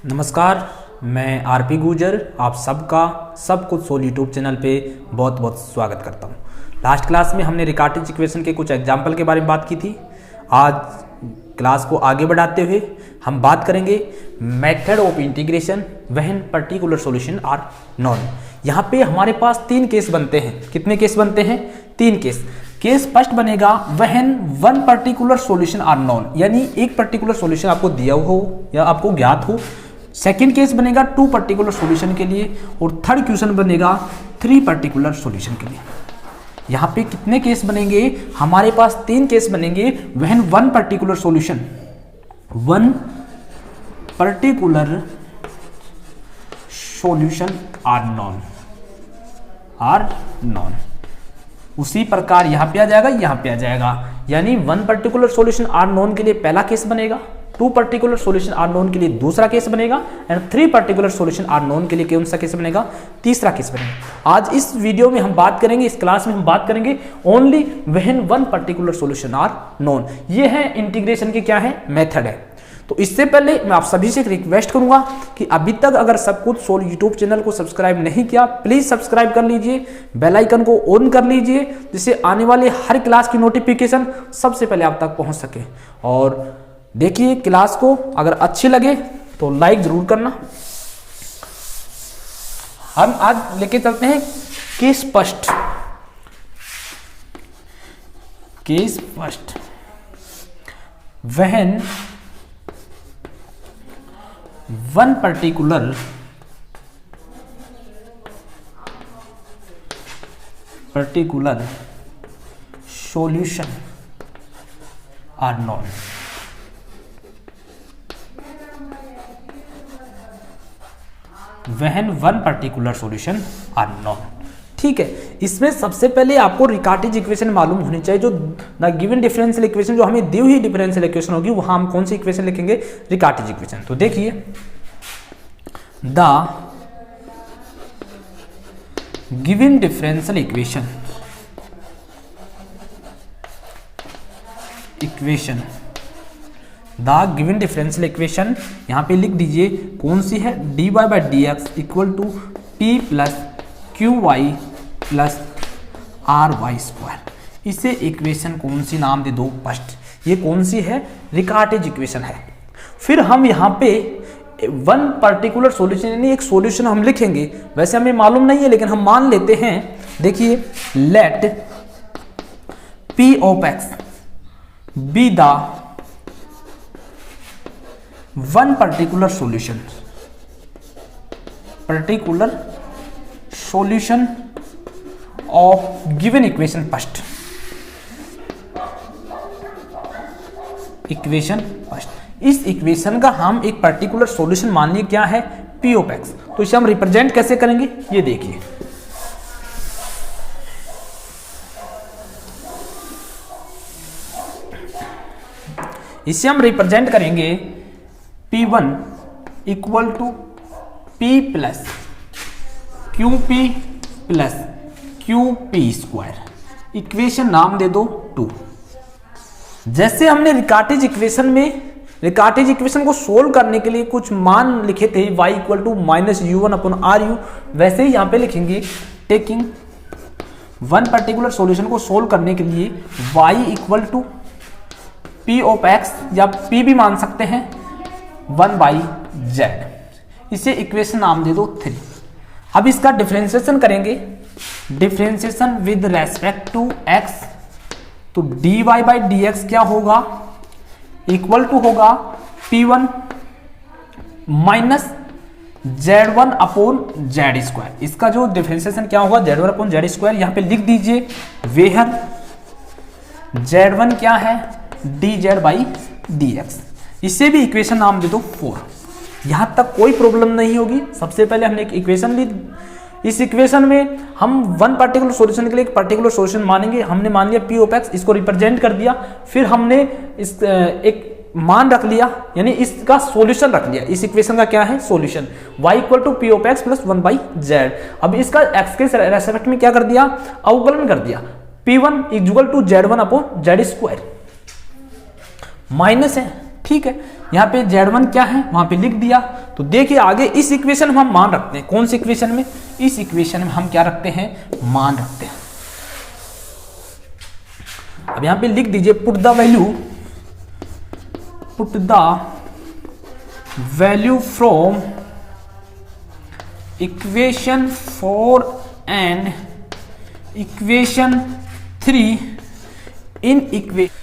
नमस्कार, मैं आरपी गुजर आप सबका सब कुछ सोल यूट्यूब चैनल पे बहुत बहुत स्वागत करता हूँ। लास्ट क्लास में हमने रिकार्टेज इक्वेशन के कुछ एग्जाम्पल के बारे में बात की थी। आज क्लास को आगे बढ़ाते हुए हम बात करेंगे method of integration when particular solution are known. यहाँ पे हमारे पास तीन केस बनते हैं। कितने केस बनते हैं? तीन केस। केस फर्स्ट बनेगा when one particular solution are known, यानी एक पर्टिकुलर सॉल्यूशन आपको दिया हो या आपको ज्ञात हो। सेकेंड केस बनेगा टू पर्टिकुलर सॉल्यूशन के लिए, और थर्ड क्वेश्चन बनेगा थ्री पर्टिकुलर सॉल्यूशन के लिए। यहाँ पे कितने केस बनेंगे? हमारे पास तीन केस बनेंगे when one particular solution are known. उसी प्रकार यहाँ पे आ जाएगा, यहाँ पे आ जाएगा, यानी one particular solution are known के लिए पहला केस बनेगा, two particular solution are known के लिए दूसरा केस बनेगा, and three particular solution are known के लिए कौन सा केस बनेगा? तीसरा केस बनेगा। आज इस वीडियो में हम बात करेंगे, इस क्लास में हम बात करेंगे only when one particular solution are known. ये है इंटीग्रेशन के क्या है? मेथड है। तो इससे पहले मैं आप सभी से एक रिक्वेस्ट करूंगा कि अभी तक अगर सब कुछ सोल यूट्यूब चैनल को सब्सक्राइब नहीं किया, प्लीज सब्सक्राइब कर लीजिए, बेल आइकन को ऑन कर लीजिए, जिससे आने वाले हर क्लास की नोटिफिकेशन सबसे पहले आप तक पहुंच सके। और देखिए क्लास को अगर अच्छी लगे तो लाइक जरूर करना। हम आज लेके चलते हैं case first. Case first when one particular solution are known. When one particular solution are known. ठीक है, इसमें सबसे पहले आपको रिकार्टेज इक्वेशन मालूम होनी चाहिए। जो द गिवन डिफरेंशियल इक्वेशन, जो हमें दी हुई डिफरेंशियल इक्वेशन होगी, वहां हम कौन सी इक्वेशन लिखेंगे? Riccati's equation. तो देखिए, the given differential equation the given differential equation यहां पे लिख दीजिए कौन सी है? dy by d x equal to p plus q y plus r y square. इसे इक्वेशन कौन सी नाम दे दो? फर्स्ट। ये कौन सी है? रिकार्टेज इक्वेशन है। फिर हम यहाँ पे वन पर्टिकुलर सॉल्यूशन यानी एक सॉल्यूशन हम लिखेंगे। वैसे हमें मालूम नहीं है, लेकिन हम मान लेते हैं। देखिए, let P of x be the one particular solution of given equation first. इस इक्वेशन का हम एक पर्टिकुलर सॉल्यूशन मानिए क्या है? P of x. तो इसे हम रिप्रेजेंट कैसे करेंगे? ये देखिए, इसे हम रिप्रेजेंट करेंगे P1 equal to P plus QP plus QP square. Equation नाम दे दो 2। जैसे हमने रिकार्टेज इक्वेशन को सोल्व करने के लिए कुछ मान लिखे थे, y equal to minus u1 upon R U, वैसे ही यहाँ पे लिखेंगे टेकिंग वन पर्टिकुलर सॉल्यूशन को सोल्व करने के लिए y equal to P of x, या P भी मान सकते हैं, 1 बाई जेड। इसे इक्वेशन नाम दे दो 3। अब इसका डिफरेंशिएशन करेंगे, differentiation with respect to x। तो dy बाई डी एक्स क्या होगा? इक्वल टू होगा P1 minus Z1 upon z square. इसका जो डिफरेंशिएशन क्या होगा? Z1 upon z square. यहां पे लिख दीजिए वेहर Z1 क्या है? dz by d x. इसे भी इक्वेशन नाम दे दो 4। यहां तक कोई प्रॉब्लम नहीं होगी। सबसे पहले हमने एक इक्वेशन ली, इस इक्वेशन में हम वन पर्टिकुलर सॉल्यूशन के लिए एक पर्टिकुलर सॉल्यूशन मानेंगे। हमने मान लिया P ऑफ एक्स, इसको रिप्रेजेंट कर दिया। फिर हमने इस एक मान रख लिया, यानी इसका सॉल्यूशन रख लिया। इस इक्वेशन का क्या है? Solution y equal to P of x plus 1 by z. अब इसका x के रेस्पेक्ट में क्या कर दिया? अवकलन कर दिया। P1 equal to Z1 upon z square. Minus है, ठीक है। यहाँ पे Z1 क्या है वहां पे लिख दिया। तो देखिए आगे इस इक्वेशन में हम मान रखते हैं, कौन सी इक्वेशन में, इस इक्वेशन में हम क्या रखते हैं, मान रखते हैं। अब यहाँ पे लिख दीजिए put the value from equation 4 and equation 3 in equation.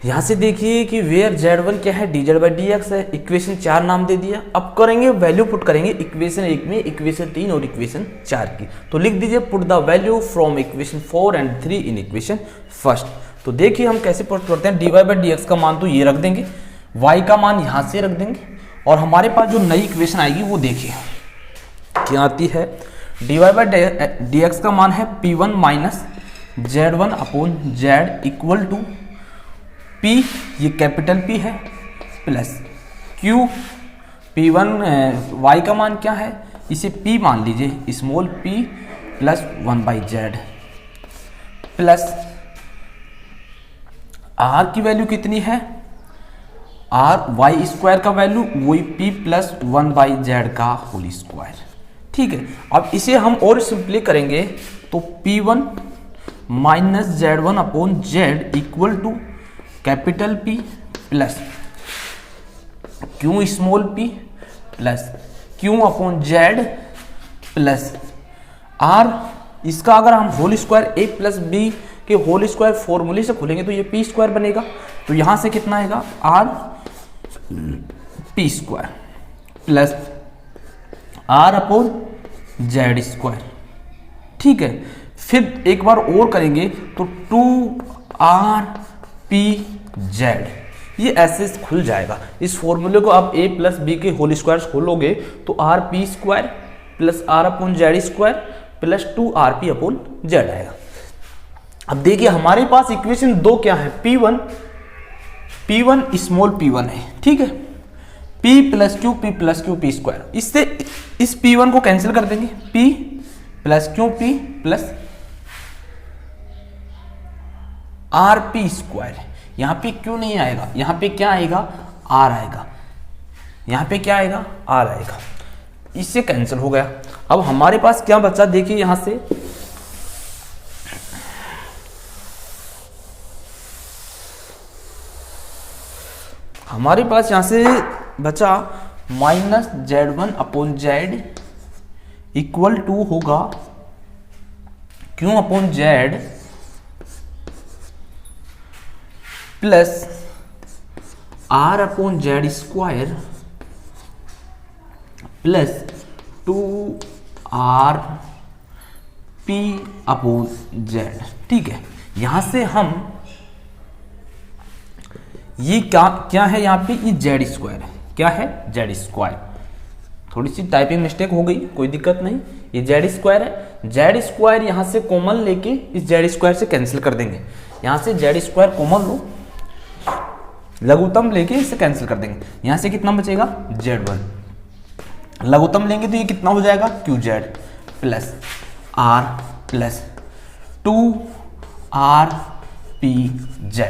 यहां से देखिए कि वेयर Z1 क्या है, dz/dx है, इक्वेशन 4 नाम दे दिया। अब करेंगे वैल्यू पुट करेंगे इक्वेशन 1 में, इक्वेशन 3 और इक्वेशन 4 की। तो लिख दीजिए put the value from equation 4 and 3 in equation first. तो देखिए हम कैसे पुट करते हैं, dy/dx का मान तो ये रख देंगे, y का मान यहां से रख देंगे, और हमारे पास जो नई इक्वेशन आएगी वो देखिए क्या आती है। dy/dx का मान है P1 minus Z1/Z equal to P, ये कैपिटल P है, प्लस Q, P1 y का मान क्या है, इसे P मान लीजिए, small p plus 1/z, plus r की वैल्यू कितनी है, r y स्क्वायर का वैल्यू वही p प्लस 1/z का होल स्क्वायर। ठीक है, अब इसे हम और सिंपली करेंगे तो P1 minus Z1/Z equal to capital P plus Q small p plus Q/Z plus R। इसका अगर हम whole square a plus b के होल स्क्वायर फॉर्मूले से खोलेंगे तो ये p स्क्वायर बनेगा। तो यहां से कितना आएगा, R p square plus R/Z square. ठीक है, फिर एक बार और करेंगे तो 2RPZ, ये ऐसे खुल जाएगा। इस फॉर्मूले को आप a प्लस बी के होल स्क्वायर खोलोगे तो RP square plus R/Z square plus 2RP/Z आएगा। अब देखिए हमारे पास इक्वेशन 2 क्या है, P1 स्मॉल p1 है, ठीक है, P plus Q P square. इससे इस P1 को कैंसिल कर देंगे, P plus QP plus RP square. यहाँ पे क्यों नहीं आएगा, यहाँ पे क्या आएगा, R आएगा, यहाँ पे क्या आएगा, R आएगा, इससे कैंसिल हो गया। अब हमारे पास क्या बचा, देखिए यहां से हमारे पास यहां से बचा माइनस Z1/Z इक्वल टू होगा Q/Z plus R/Z square plus 2RP/Z। ठीक है, यहां से हम ये क्या है, यहाँ पे ये Z स्क्वायर है, क्या है, Z स्क्वायर। थोड़ी सी टाइपिंग मिस्टेक हो गई, कोई दिक्कत नहीं, ये Z स्क्वायर है। Z स्क्वायर यहाँ से कॉमन लेके इस Z स्क्वायर से कैंसिल कर देंगे, यहाँ से Z स्क्वायर कॉमन लो, लघुत्तम लेके इसे कैंसिल कर देंगे। यहाँ से कितना बचेगा, Z1, लघुत्तम लेंगे तो ये कितना हो जाएगा, QZ plus R plus 2RPZ।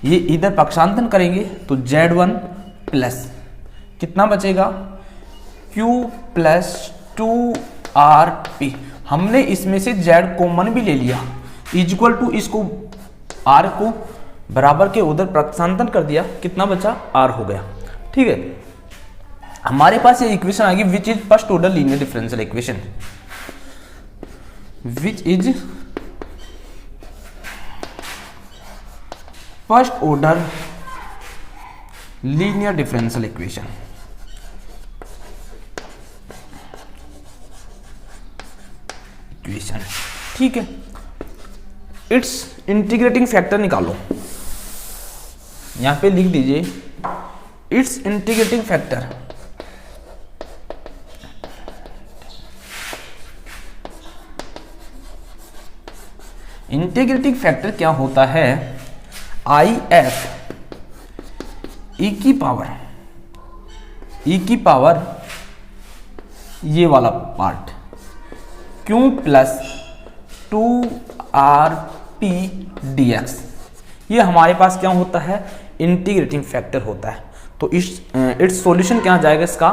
ये इधर पक्षांतन करेंगे तो Z1 प्लस कितना बचेगा, Q प्लस 2RP। हमने इसमें से Z कॉमन भी ले लिया, इक्वल टू इसको R को बराबर के उधर पक्षांतन कर दिया, कितना बचा, R हो गया। ठीक है, हमारे पास ये इक्वेशन आ गई which is first order linear differential equation, which is first order linear differential equation. ठीक है, इट्स इंटीग्रेटिंग फैक्टर निकालो, यहां पे लिख दीजिए it's integrating factor. Integrating factor क्या होता है, IF e की पावर ये वाला part Q plus 2RP dx, ये हमारे पास क्या होता है, इंटीग्रेटिंग फैक्टर होता है। तो इट्स सॉल्यूशन क्या जाएगा इसका,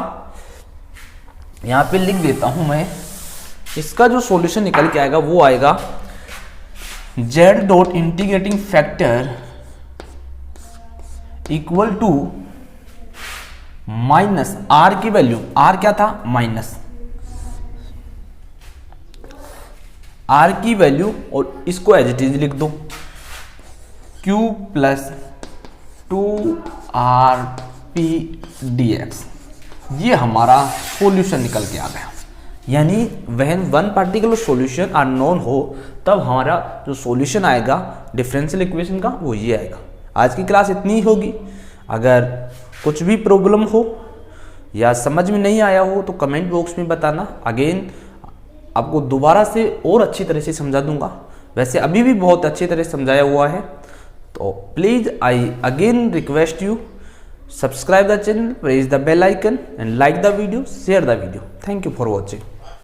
यहाँ पे लिख देता हूं मैं। इसका जो सॉल्यूशन निकल के आएगा वो आएगा z dot integrating factor equal to minus r की वैल्यू, r क्या था माइनस, r की वैल्यू और इसको एज इट इज लिख दो q प्लस 2rp dx। ये हमारा सॉल्यूशन निकल के आ गया। यानी when one particular solution are known हो तब हमारा जो सॉल्यूशन आएगा डिफरेंशियल इक्वेशन का वो ये आएगा। आज की क्लास इतनी ही होगी। अगर कुछ भी प्रॉब्लम हो या समझ में नहीं आया हो तो कमेंट बॉक्स में बताना। अगेन आपको दोबारा से और अच्छी तरह से समझा दूंगा। वैसे अभी भी बहुत अच्छी तरह से समझाया हुआ है। तो please I again request you subscribe the channel, press the bell icon and like the video, share the video. Thank you for watching.